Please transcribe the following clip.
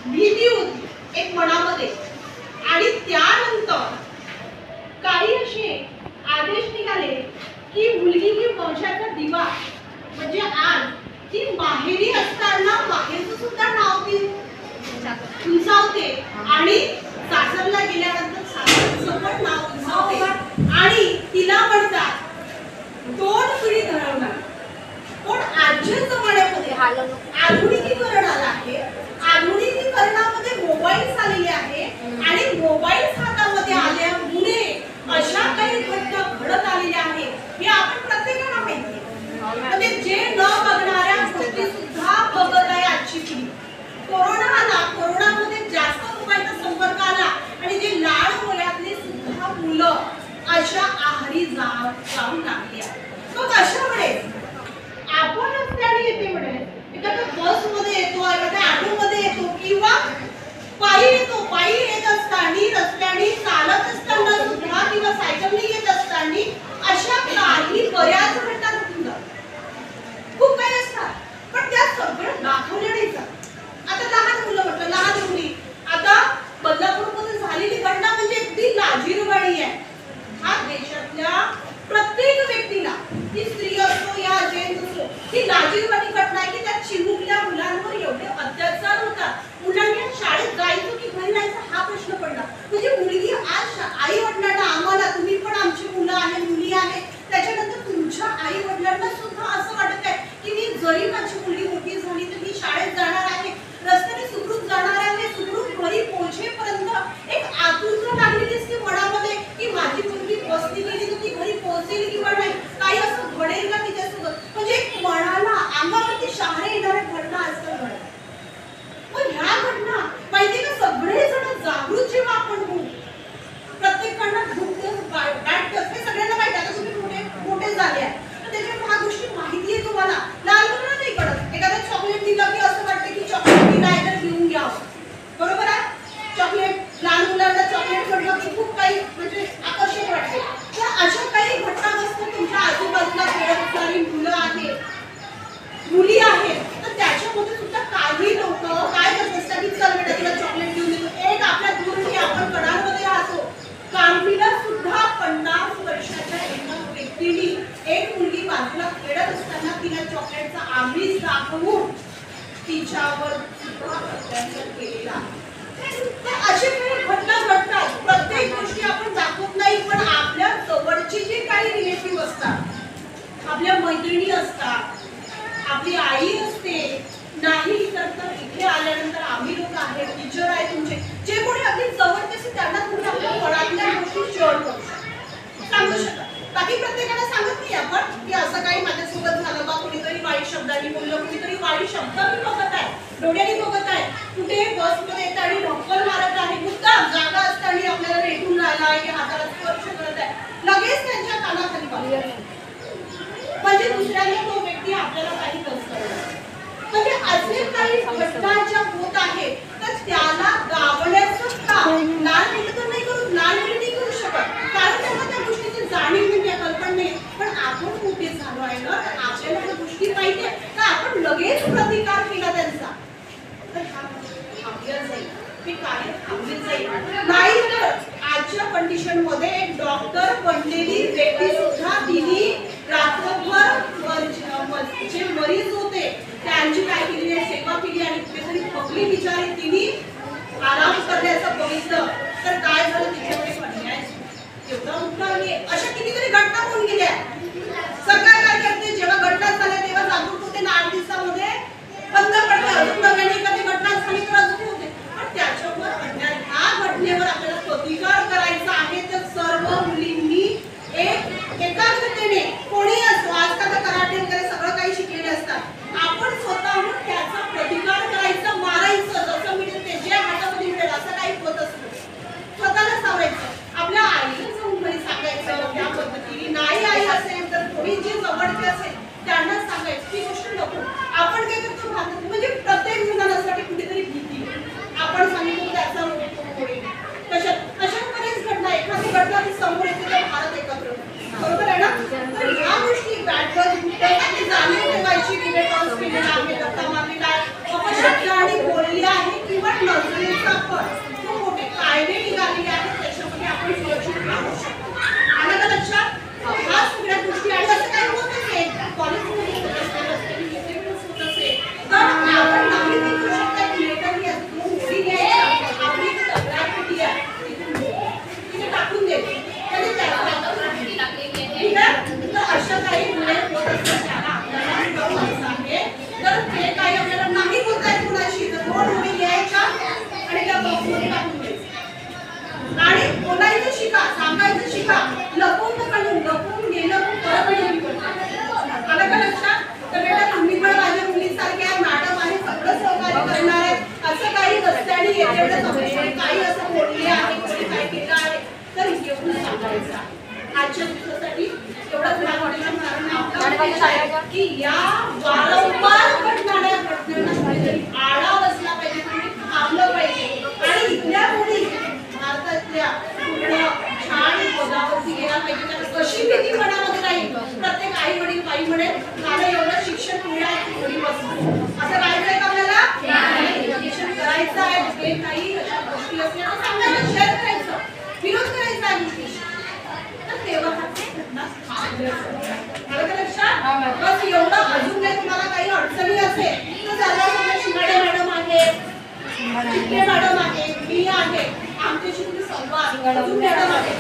भीती होती एक मनामध्ये। आणि त्यानंतर काही असे आदेश निघाले की मुलगी ही वंशाचा दिवा, म्हणजे आज ती माहेरी असताना माहेरचं सुद्धा नाव ती उंचावते आणि सासरला गेल्यानंतर सासरचं पण नाव उंचावते। आणि तिला म्हणतात दोन पिढी घडवणार। पण आजच्या जमान्यामध्ये आधुनिकीकरण आलं आहे। आधुनिकीकरणामध्ये मोबाईल आलेले आहे आणि मोबाईल हातामध्ये आल्यामुळे अशा काही घटना घडत आलेल्या आहेत हे आपण प्रत्येकाला माहिती आहे। म्हणजे जे न बघणाऱ्या गोष्टी सुद्धा बघत आहे आजची पिढी। कोरोना आला, कोरोनामध्ये जास्त मोबाईलचा संपर्क आला आणि जे लहान वयातले सुद्धा मुलं अशा आहारी जाऊन लागली आहे। मग अशा वेळेस आपण रस्त्याने येते म्हणे, एखाद्या बस मध्ये येतो, एखाद्या ऑटो मध्ये येतो किंवा पायी येतो, पायी येत असताना रस्त्याने चालत असताना सुद्धा किंवा सायकलने येत असताना अशा काही बऱ्याच घटना घडून जातात। खूप काही असतात पण त्या सगळं दाखवल्या नाही जात। आता लहान मुलं म्हटलं, लहान मुली, आता बदलापूरमध्ये झालेली घटना म्हणजे अगदी लाजिरवाणी आहे। हा देशातल्या प्रत्येक व्यक्तीला, ती स्त्री असो या जेंट्स असो, ही लाजिरवाणी घटना आहे की त्या चिमुकल्या मुलांवर एवढे अत्याचार होतात। मुलांनी शाळेत जायचं की घरी राहायचं हा प्रश्न पडला। म्हणजे मुलगी आज आई वडिलांना, आम्हाला, तुम्ही पण आमची मुलं आहे, मुली आहे, त्याच्यानंतर तुमच्या आई वडिलांना सुद्धा असं वाटत आहे की मी जरी माझी मुलगी मोठी झाली तर मी शाळेत जाणार आहे, रस्त्याने सुखरूप जाणार आहे, सुखरूप घरी पोहोचेपर्यंत एक आतुरता लागलेली असते मनामध्ये की माझी मुलगी बसने गेली तर ती घरी पोहोचेल किंवा नाही, काही असं घडेल का तिच्यासोबत। म्हणजे एक मनाला अंगावरती शहारे येणाऱ्या घटना आजकाल घडतात। पण ह्या घटना माहिती का, सगळेजण जागृत जेव्हा आपण होऊ, प्रत्येकांना वाटतं हे सगळ्यांना माहिती, आता तुम्ही मोठे झाले आहे तर त्याच्यामुळे ह्या गोष्टी माहिती आहे तुम्हाला। लहान मुलांना नाही कळत, एखादा चॉकलेट दिलं की असं वाटतं की चॉकलेट दिलं आहे तर घेऊन घ्यावं, बरोबर आहे। चॉकलेट, लहान मुलांना चॉकलेट घडलं की खूप काही म्हणजे आकर्षक वाटते। तर अशा काही घटना असतात तुमच्या आजूबाजूला खेळत असणारी मुलं आहेत, मुली आहेत, तर त्याच्यामध्ये सुद्धा काही लोक काय करत असतात की चल बेटा तुला चॉकलेट घेऊन देतो। एक आपल्या दूरची आपण कडांमध्ये राहतो, कामठीला सुद्धा 50 वर्षाच्या एका व्यक्तीने एक मुलगी बाजूला खेळत असताना तिला चॉकलेटचा आमिष दाखवून तिच्यावर सुद्धा अत्याचार केलेला आहे। अशा काही घटना घडतात। प्रत्येक गोष्टी आपण दाखवत नाही, पण आपल्या जवळचे जे काही रिलेटिव्ह असतात, आपल्या मैत्रिणी असतात, आपली आई असते, नाही तर इथे आल्यानंतर आम्ही लोक आहेत, टीचर आहे तुमचे, जे कोणी अगदी जवळचे असते त्यांना तुम्ही आपल्या मनातल्या गोष्टी शेअर करू शकता, सांगू शकता। बाकी प्रत्येकाला सांगत नाही आपण की असं काही माझ्यासोबत झालं बा, कुणीतरी वाईट शब्दांनी बोललं, कुणीतरी वाईट शब्द मी बघत आहे, डोळ्यांनी बघत आहे, कुठे बसमध्ये येत आणि ढक्कल मारत आहे, मुद्दाम जागा असताना आपल्याला रेटून राहिला आहे, हाताला स्पर्श करत आहे, लगेच त्यांच्या कानाखाली पाहिजे, म्हणजे दुसऱ्यांना तो व्यक्ती आपल्याला काही करत। म्हणजे असे काही घटना ज्या होत आहेत तर त्याला दाबण्याचं काम लहान मुलं तर नाही करू, लहान मुली नाही करू शकत, कारण त्यांना त्या गोष्टीची जाणीव नाही, कल्पना नाही। पण आपण मोठे झालो आहे ना, तर आपल्याला त्या गोष्टी माहिती आहे तर आपण लगेच प्रतिकार केला त्यांचा, तर थांबल्या जाईल, हे कार्य थांबले जाईल। नाही तर आजच्या कंडिशन मध्ये एक डॉक्टर बनलेली व्यक्ती सुद्धा तिने रात्रभर जे मरीज होते त्यांची काय केली आहे, सेवा केली आणि कुठेतरी थकली बिचारी, तिने आराम करण्याचं बघितलं तर काय झालं, तिच्याकडे पर्याय एवढा उठला नाही। अशा कितीतरी घटना होऊन गेल्या। सरकार काय करते, जेव्हा घटना झाल्या तेव्हा जागरूक होते ना, 8 दिवसामध्ये बंद पडते, अजून नव्याने एखादी घटना झाली तर अजून होते। पण त्याच्यावर ह्या घटनेवर आपल्याला प्रतिकार करायचा आहे तर सर्व मुलींनी एकाग्रतेने, कोणी असो, आजकाल कराटे वगैरे सगळं काही शिकलेले असतात, आपण स्वतःहून त्याचा प्रतिकार करायचा, मारायचं, जसं मिळेल ते जे हातामध्ये मिळेल असं काही होत असतं, स्वतःला सावरायचं, आपल्या आईला जाऊन घरी सांगायचं त्या पद्धतीने, नाही आई असेल तर कोणी जे जवळचे असेल त्यांना सांगायचं ती गोष्ट नको। आपण काय करतो, म्हणजे शिका. लपून तर काढून लपून गेलं पण परत येईल. आलं का लक्षात? तर बेटा तुम्ही पण माझ्या मुलीसारखे आहे, मॅडम आहे, सगळं सहकार्य करणार आहे. असं काही रस्त्याने येतेवढं समजून काही असं बोलले आहे, कोणी काय केलं आहे तर येऊन सांगायचं. आजच्या दिवसासाठी एवढंच कारण की या वारंवार घडणाऱ्या घटनांना काहीतरी आळा बसला पाहिजे, तुम्ही थांबलं पाहिजे. आणि इथल्या मुली भारतातल्या पूर्ण छान पदावरती गेला पाहिजे. त्याला कशी भीती मनामध्ये राहील. प्रत्येक आई वडील बाई म्हणेल मला एवढं शिक्षण मिळालं घरी बसून. असं राहायचंय का आपल्याला? शिक्षण करायचं आहे. जे काही अशा गोष्टी असल्या तर सांगायला शेअर करायचं, विरोध करायचा आहे. तर तेव्हा बस एवढं. अजून काही तुम्हाला काही अडचणी असेल तर झालं. शिंगाडे मॅडम आहे, चिखले मॅडम आहे, मी आहे, आमच्याशी तुम्ही संवाद मॅडम आहे.